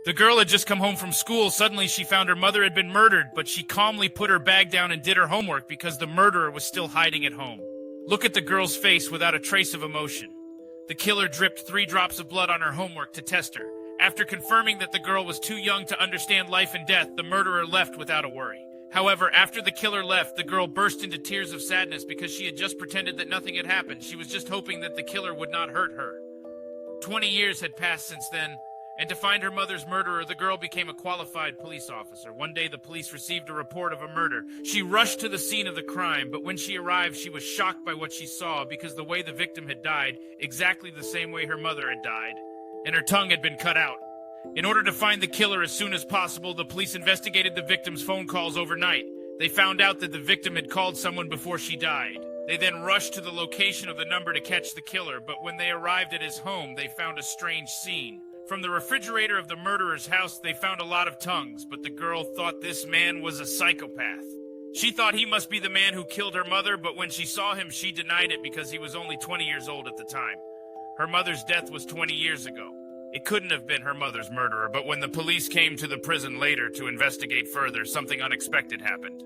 The girl had just come home from school. Suddenly she found her mother had been murdered, but she calmly put her bag down and did her homework because the murderer was still hiding at home. Look at the girl's face without a trace of emotion. The killer dripped 3 drops of blood on her homework to test her. After confirming that the girl was too young to understand life and death, the murderer left without a worry. However, after the killer left, the girl burst into tears of sadness because she had just pretended that nothing had happened. She was just hoping that the killer would not hurt her. 20 years had passed since then, and to find her mother's murderer, the girl became a qualified police officer. One day, the police received a report of a murder. She rushed to the scene of the crime, but when she arrived, she was shocked by what she saw because the way the victim had died, exactly the same way her mother had died, and her tongue had been cut out. In order to find the killer as soon as possible, the police investigated the victim's phone calls overnight. They found out that the victim had called someone before she died. They then rushed to the location of the number to catch the killer, but when they arrived at his home, they found a strange scene. From the refrigerator of the murderer's house, they found a lot of tongues, but the girl thought this man was a psychopath. She thought he must be the man who killed her mother, but when she saw him, she denied it because he was only 20 years old at the time. Her mother's death was 20 years ago. It couldn't have been her mother's murderer, but when the police came to the prison later to investigate further, something unexpected happened.